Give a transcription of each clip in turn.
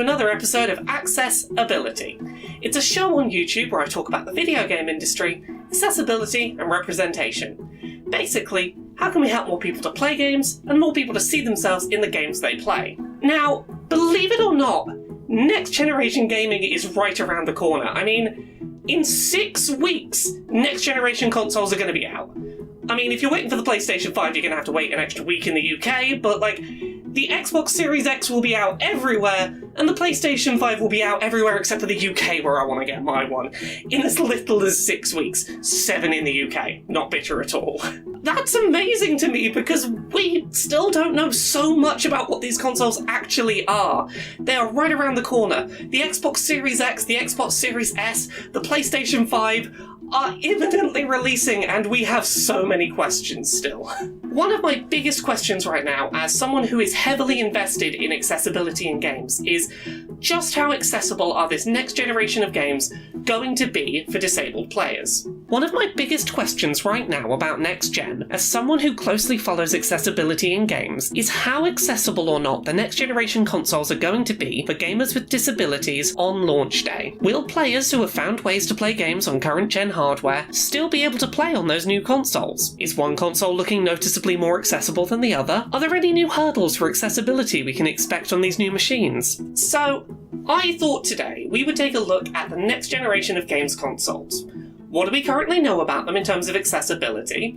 to another episode of Access-Ability. It's a show on YouTube where I talk about the video game industry, accessibility and representation. Basically, how can we help more people to play games and more people to see themselves in the games they play? Now, believe it or not, next generation gaming is right around the corner. I mean, in 6 weeks, next generation consoles are going to be out. I mean, if you're waiting for the PlayStation 5, you're going to have to wait an extra week in the UK, but the Xbox Series X will be out everywhere, and the PlayStation 5 will be out everywhere except for the UK where I want to get my one, in as little as 6 weeks. 7 in the UK. Not bitter at all. That's amazing to me because we still don't know so much about what these consoles actually are. They are right around the corner. The Xbox Series X, the Xbox Series S, the PlayStation 5 are imminently releasing, and we have so many questions still. One of my biggest questions right now, as someone who is heavily invested in accessibility in games, is just how accessible are this next generation of games going to be for disabled players? One of my biggest questions right now about next gen, as someone who closely follows accessibility in games, is how accessible or not the next generation consoles are going to be for gamers with disabilities on launch day. Will players who have found ways to play games on current gen hardware still be able to play on those new consoles? Is one console looking noticeably more accessible than the other? Are there any new hurdles for accessibility we can expect on these new machines? So, I thought today we would take a look at the next generation of games consoles. What do we currently know about them in terms of accessibility?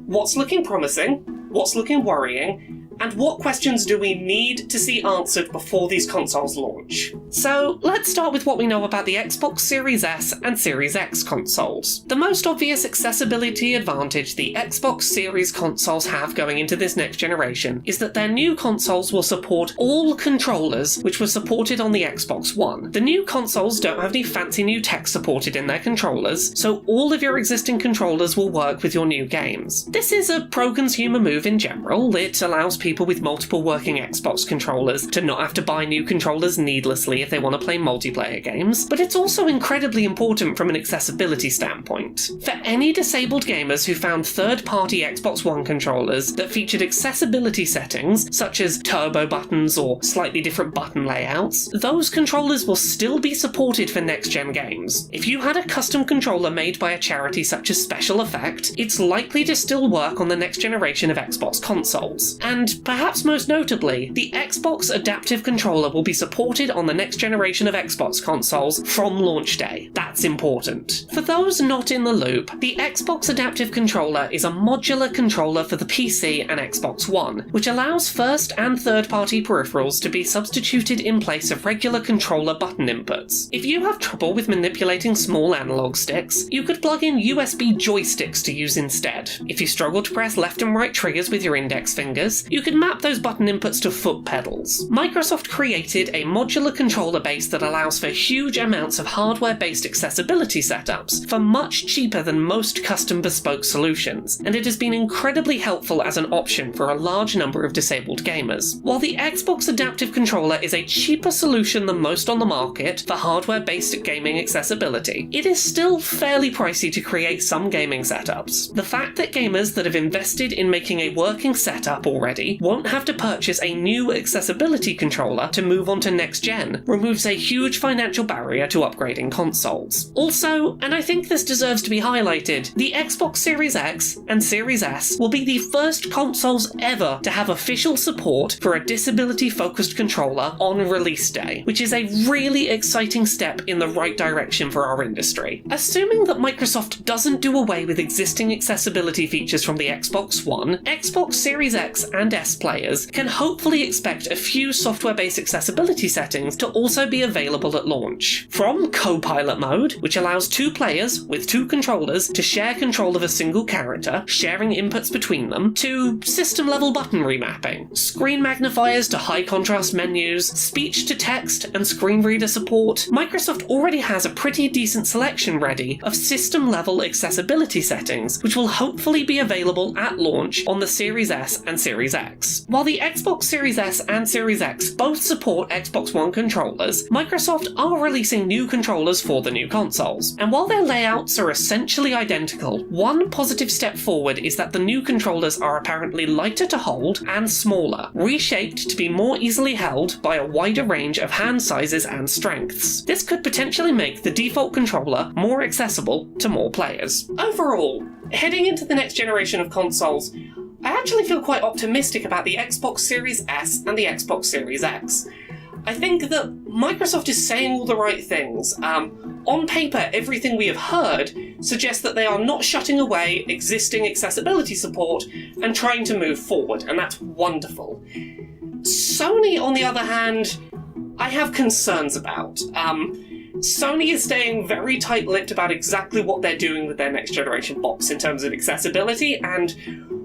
What's looking promising? What's looking worrying? And what questions do we need to see answered before these consoles launch? So, let's start with what we know about the Xbox Series S and Series X consoles. The most obvious accessibility advantage the Xbox Series consoles have going into this next generation is that their new consoles will support all controllers which were supported on the Xbox One. The new consoles don't have any fancy new tech supported in their controllers, so all of your existing controllers will work with your new games. This is a pro-consumer move in general. It allows people with multiple working Xbox controllers to not have to buy new controllers needlessly if they want to play multiplayer games, but it's also incredibly important from an accessibility standpoint. For any disabled gamers who found third-party Xbox One controllers that featured accessibility settings, such as turbo buttons or slightly different button layouts, those controllers will still be supported for next-gen games. If you had a custom controller made by a charity such as Special Effect, it's likely to still work on the next generation of Xbox consoles. And perhaps most notably, the Xbox Adaptive Controller will be supported on the next generation of Xbox consoles from launch day. That's important. For those not in the loop, the Xbox Adaptive Controller is a modular controller for the PC and Xbox One, which allows first and third-party peripherals to be substituted in place of regular controller button inputs. If you have trouble with manipulating small analog sticks, you could plug in USB joysticks to use instead. If you struggle to press left and right triggers with your index fingers, you can map those button inputs to foot pedals. Microsoft created a modular controller base that allows for huge amounts of hardware-based accessibility setups for much cheaper than most custom bespoke solutions, and it has been incredibly helpful as an option for a large number of disabled gamers. While the Xbox Adaptive Controller is a cheaper solution than most on the market for hardware-based gaming accessibility, it is still fairly pricey to create some gaming setups. The fact that gamers that have invested in making a working setup already won't have to purchase a new accessibility controller to move on to next gen removes a huge financial barrier to upgrading consoles. Also, and I think this deserves to be highlighted, the Xbox Series X and Series S will be the first consoles ever to have official support for a disability-focused controller on release day, which is a really exciting step in the right direction for our industry. Assuming that Microsoft doesn't do away with existing accessibility features from the Xbox One, Xbox Series X and S players can hopefully expect a few software-based accessibility settings to also be available at launch. From co-pilot mode, which allows 2 players with 2 controllers to share control of a single character, sharing inputs between them, to system-level button remapping, screen magnifiers to high-contrast menus, speech-to-text and screen reader support, Microsoft already has a pretty decent selection ready of system-level accessibility settings, which will hopefully be available at launch on the Series S and Series X. X. While the Xbox Series S and Series X both support Xbox One controllers, Microsoft are releasing new controllers for the new consoles. And while their layouts are essentially identical, one positive step forward is that the new controllers are apparently lighter to hold and smaller, reshaped to be more easily held by a wider range of hand sizes and strengths. This could potentially make the default controller more accessible to more players. Overall, heading into the next generation of consoles, I actually feel quite optimistic about the Xbox Series S and the Xbox Series X. I think that Microsoft is saying all the right things. On paper, everything we have heard suggests that they are not shutting away existing accessibility support and trying to move forward, and that's wonderful. Sony, on the other hand, I have concerns about. Sony is staying very tight-lipped about exactly what they're doing with their next generation box in terms of accessibility, and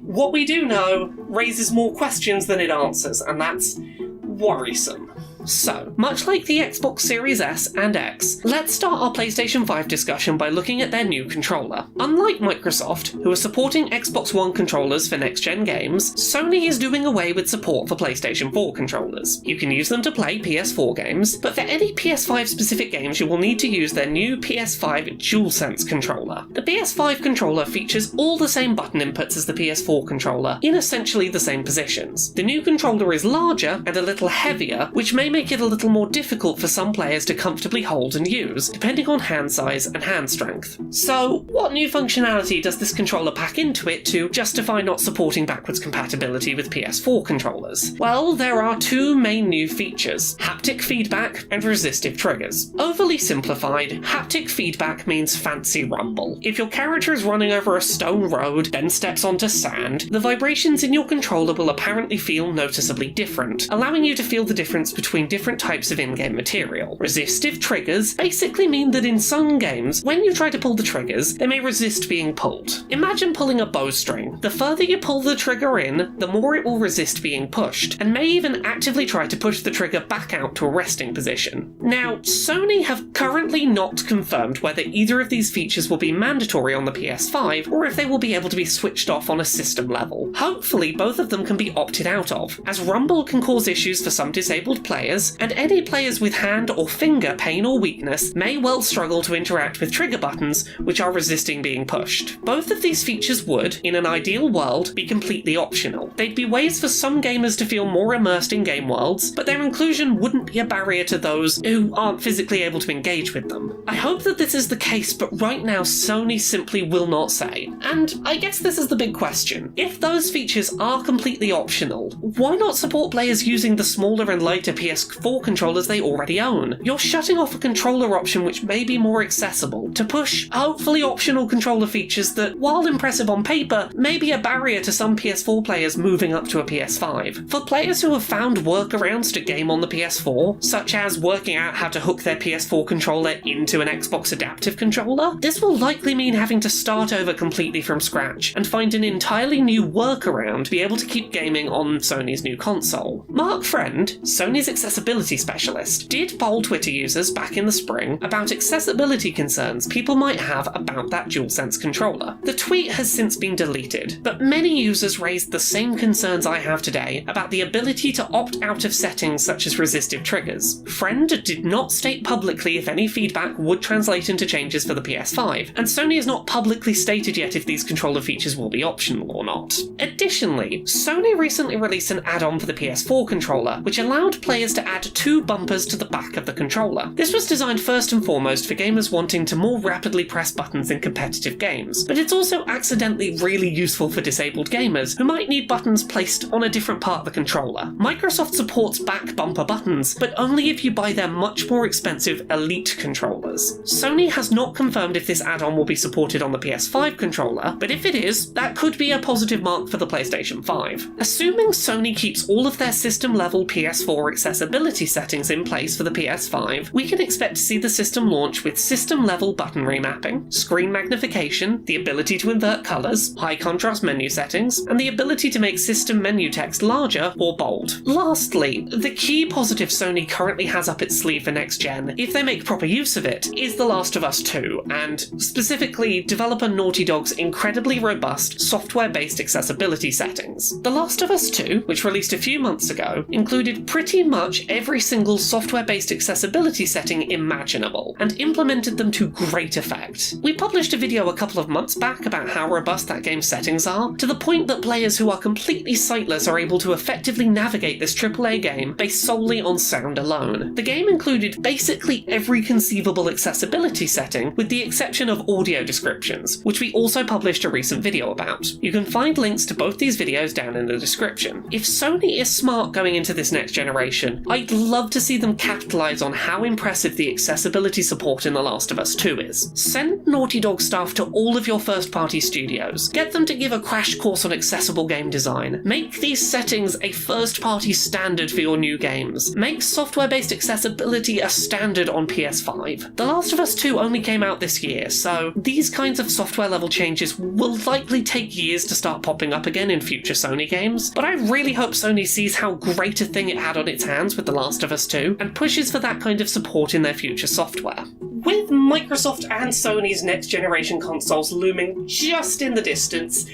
what we do know raises more questions than it answers, and that's worrisome. So, much like the Xbox Series S and X, let's start our PlayStation 5 discussion by looking at their new controller. Unlike Microsoft, who are supporting Xbox One controllers for next-gen games, Sony is doing away with support for PlayStation 4 controllers. You can use them to play PS4 games, but for any PS5-specific games you will need to use their new PS5 DualSense controller. The PS5 controller features all the same button inputs as the PS4 controller, in essentially the same positions. The new controller is larger and a little heavier, which may make it a little more difficult for some players to comfortably hold and use, depending on hand size and hand strength. So, what new functionality does this controller pack into it to justify not supporting backwards compatibility with PS4 controllers? Well, there are two main new features: haptic feedback and resistive triggers. Overly simplified, haptic feedback means fancy rumble. If your character is running over a stone road, then steps onto sand, the vibrations in your controller will apparently feel noticeably different, allowing you to feel the difference between different types of in-game material. Resistive triggers basically mean that in some games, when you try to pull the triggers, they may resist being pulled. Imagine pulling a bowstring. The further you pull the trigger in, the more it will resist being pushed, and may even actively try to push the trigger back out to a resting position. Now, Sony have currently not confirmed whether either of these features will be mandatory on the PS5, or if they will be able to be switched off on a system level. Hopefully, both of them can be opted out of, as rumble can cause issues for some disabled players, and any players with hand or finger pain or weakness may well struggle to interact with trigger buttons which are resisting being pushed. Both of these features would, in an ideal world, be completely optional. They'd be ways for some gamers to feel more immersed in game worlds, but their inclusion wouldn't be a barrier to those who aren't physically able to engage with them. I hope that this is the case, but right now Sony simply will not say. And I guess this is the big question. If those features are completely optional, why not support players using the smaller and lighter PS4 controllers they already own? You're shutting off a controller option which may be more accessible to push hopefully optional controller features that, while impressive on paper, may be a barrier to some PS4 players moving up to a PS5. For players who have found workarounds to game on the PS4, such as working out how to hook their PS4 controller into an Xbox adaptive controller, this will likely mean having to start over completely from scratch and find an entirely new workaround to be able to keep gaming on Sony's new console. Mark Friend, Sony's accessibility specialist, did poll Twitter users back in the spring about accessibility concerns people might have about that DualSense controller. The tweet has since been deleted, but many users raised the same concerns I have today about the ability to opt out of settings such as resistive triggers. Friend did not state publicly if any feedback would translate into changes for the PS5, and Sony has not publicly stated yet if these controller features will be optional or not. Additionally, Sony recently released an add-on for the PS4 controller, which allowed players to add two bumpers to the back of the controller. This was designed first and foremost for gamers wanting to more rapidly press buttons in competitive games, but it's also accidentally really useful for disabled gamers who might need buttons placed on a different part of the controller. Microsoft supports back bumper buttons, but only if you buy their much more expensive Elite controllers. Sony has not confirmed if this add-on will be supported on the PS5 controller, but if it is, that could be a positive mark for the PlayStation 5. Assuming Sony keeps all of their system-level PS4 accessibility accessibility settings in place for the PS5, we can expect to see the system launch with system-level button remapping, screen magnification, the ability to invert colours, high contrast menu settings, and the ability to make system menu text larger or bold. Lastly, the key positive Sony currently has up its sleeve for next gen, if they make proper use of it, is The Last of Us 2, and specifically developer Naughty Dog's incredibly robust software-based accessibility settings. The Last of Us 2, which released a few months ago, included pretty much every single software-based accessibility setting imaginable, and implemented them to great effect. We published a video a couple of months back about how robust that game's settings are, to the point that players who are completely sightless are able to effectively navigate this AAA game based solely on sound alone. The game included basically every conceivable accessibility setting, with the exception of audio descriptions, which we also published a recent video about. You can find links to both these videos down in the description. If Sony is smart going into this next generation, I'd love to see them capitalise on how impressive the accessibility support in The Last of Us 2 is. Send Naughty Dog staff to all of your first-party studios. Get them to give a crash course on accessible game design. Make these settings a first-party standard for your new games. Make software-based accessibility a standard on PS5. The Last of Us 2 only came out this year, so these kinds of software-level changes will likely take years to start popping up again in future Sony games, but I really hope Sony sees how great a thing it had on its hands with The Last of Us 2 and pushes for that kind of support in their future software. With Microsoft and Sony's next-generation consoles looming just in the distance,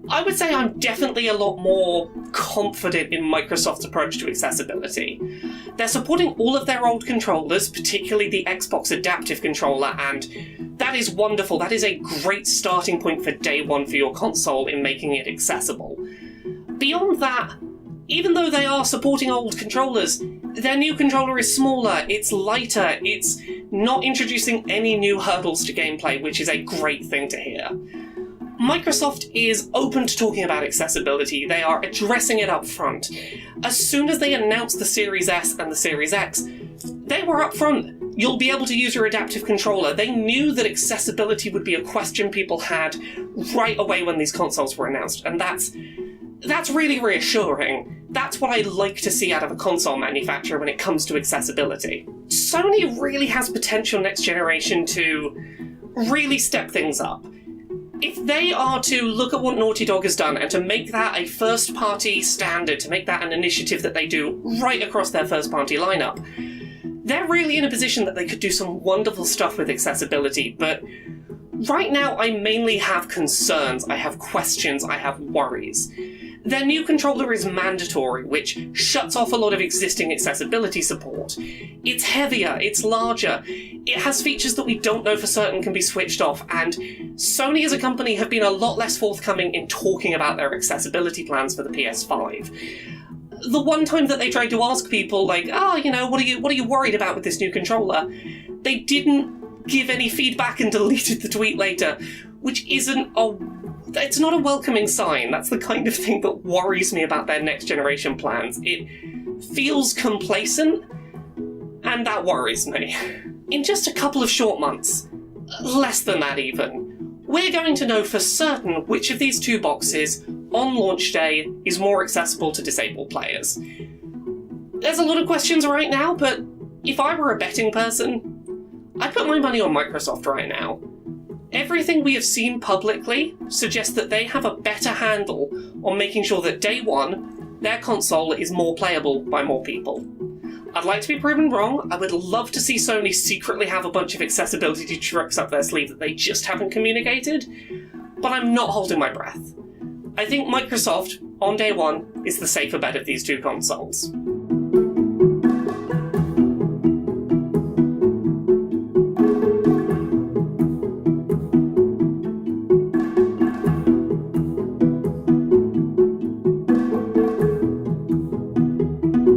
I would say I'm definitely a lot more confident in Microsoft's approach to accessibility. They're supporting all of their old controllers, particularly the Xbox Adaptive Controller, and that is wonderful. That is a great starting point for day one for your console in making it accessible. Beyond that, even though they are supporting old controllers, their new controller is smaller, it's lighter, it's not introducing any new hurdles to gameplay, which is a great thing to hear. Microsoft is open to talking about accessibility. They are addressing it up front. As soon as they announced the Series S and the Series X, they were up front. You'll be able to use your adaptive controller. They knew that accessibility would be a question people had right away when these consoles were announced, and that's really reassuring. That's what I like to see out of a console manufacturer when it comes to accessibility. Sony really has potential next generation to really step things up. If they are to look at what Naughty Dog has done and to make that a first-party standard, to make that an initiative that they do right across their first-party lineup, they're really in a position that they could do some wonderful stuff with accessibility, but right now I mainly have concerns, I have questions, I have worries. Their new controller is mandatory, which shuts off a lot of existing accessibility support. It's heavier, it's larger, it has features that we don't know for certain can be switched off, and Sony as a company have been a lot less forthcoming in talking about their accessibility plans for the PS5. The one time that they tried to ask people, like, what are you worried about with this new controller? They didn't give any feedback and deleted the tweet later, which it's not a welcoming sign. That's the kind of thing that worries me about their next generation plans. It feels complacent, and that worries me. In just a couple of short months, less than that even, we're going to know for certain which of these two boxes on launch day is more accessible to disabled players. There's a lot of questions right now, but if I were a betting person, I'd put my money on Microsoft right now. Everything we have seen publicly suggests that they have a better handle on making sure that day one, their console is more playable by more people. I'd like to be proven wrong. I would love to see Sony secretly have a bunch of accessibility tricks up their sleeve that they just haven't communicated, but I'm not holding my breath. I think Microsoft, on day one, is the safer bet of these two consoles.